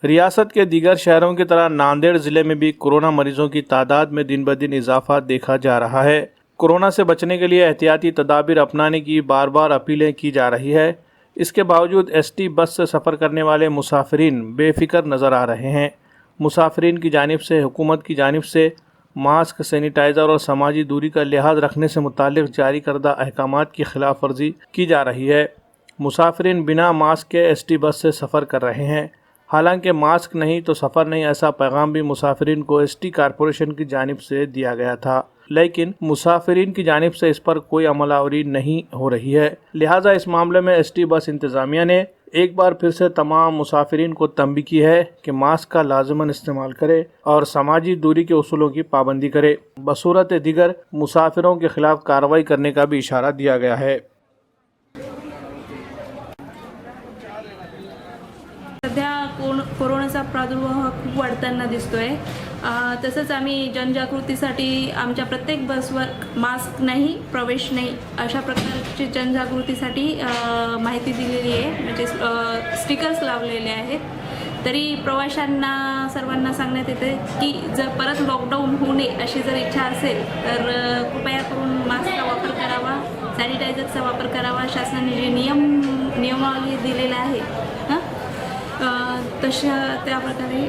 रियासत के दीगर शहरों की तरह नांदेड़ जिले में भी कोरोना मरीजों की तादाद में दिन ब दिन इजाफा देखा जा रहा है। कोरोना से बचने के लिए एहतियाती तदाबीर अपनाने की बार बार अपीलें की जा रही है। इसके बावजूद एसटी बस से सफ़र करने वाले मुसाफिरीन बेफिक्र नज़र आ रहे हैं। मुसाफिरीन की जानिब से हुकूमत की जानिब से मास्क, सैनिटाइज़र और समाजी दूरी का लिहाज रखने से मुताल्लिक़ जारी करदा अहकामात की खिलाफ वर्जी की जा रही है। मुसाफिरीन बिना मास्क के एसटी बस से सफ़र कर रहे हैं। हालांकि मास्क नहीं तो सफ़र नहीं, ऐसा पैगाम भी मुसाफिरीन को एसटी कॉरपोरेशन की जानिब से दिया गया था, लेकिन मुसाफिरीन की जानिब से इस पर कोई अमलावरी नहीं हो रही है। लिहाजा इस मामले में एसटी बस इंतज़ामिया ने एक बार फिर से तमाम मुसाफिरीन को तंबीह की है कि मास्क का लाजमन इस्तेमाल करे और समाजी दूरी के उसूलों की पाबंदी करे। बसूरत दीगर मुसाफिरों के खिलाफ कार्रवाई करने का भी इशारा दिया गया है। सध्या कोरोनाचा प्रादुर्भाव खूप वाढताना दिसतोय। तसंच आम्ही जनजागृतीसाठी आमच्या प्रत्येक बसवर मास्क नाही, प्रवेश नाही अशा प्रकारची जनजागृतीसाठी माहिती दिलेली आहे, म्हणजे स्टिकर्स लावलेले आहेत। तरी प्रवाशांना सर्वांना सांगण्यात येते की जर परत लॉकडाऊन होऊ नये अशी जर इच्छा असेल तर कृपया करून मास्कचा वापर करावा, सॅनिटायझरचा वापर करावा। शासनाने जे नियमावली दिलेला आहे तशा त्या प्रकारे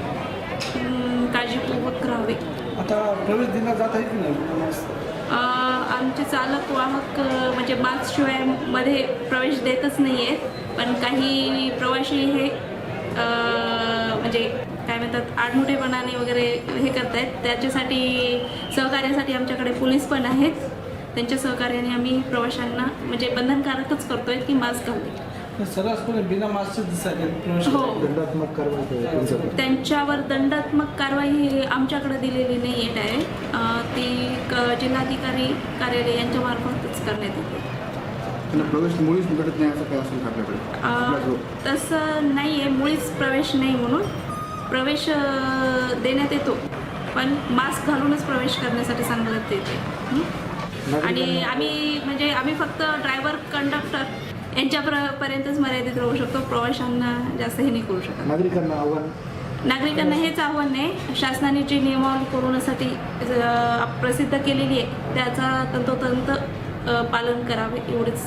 काळजीपूर्वक करावे। आता प्रवेश दिला जात आहे की नाही? आमचे चालक वाहक म्हणजे मास्क शिवाय मध्ये प्रवेश देतच नाही आहेत, पण काही प्रवासी हे म्हणजे काय म्हणतात आडमुठेपणाने वगैरे हे करतायत। त्याच्यासाठी सहकार्यासाठी आमच्याकडे पोलीस पण आहेत। त्यांच्या सहकार्याने आम्ही प्रवाशांना म्हणजे बंधनकारकच करतोय की मास्क घालणे। सर्रासपणे बिना मास्कचे दिसतात। हो, दंडात्मक कारवाई त्यांच्यावर दंडात्मक कारवाई ही आमच्याकडे दिलेली नाही आहे डायरेक्ट, ती जिल्हाधिकारी कार्यालय यांच्यामार्फतच करण्यात येते। प्रवेश मुळीच भेटत नाही असं काय असेल आपल्याकडे? तसं नाही आहे, मुळीच प्रवेश नाही म्हणून प्रवेश देण्यात येतो, पण मास्क घालूनच प्रवेश करण्यासाठी सांगण्यात येते। आणि आम्ही फक्त ड्रायव्हर, कंडक्टर यांच्यापर्यंतच मर्यादित राहू शकतो, प्रवाशांना जास्त हे नाही करू शकत। नागरिकांना हेच आव्हान आहे, शासनाने जी नियमावली कोरोनासाठी प्रसिद्ध केलेली आहे त्याचा तंतोतंत पालन करावे एवढेच।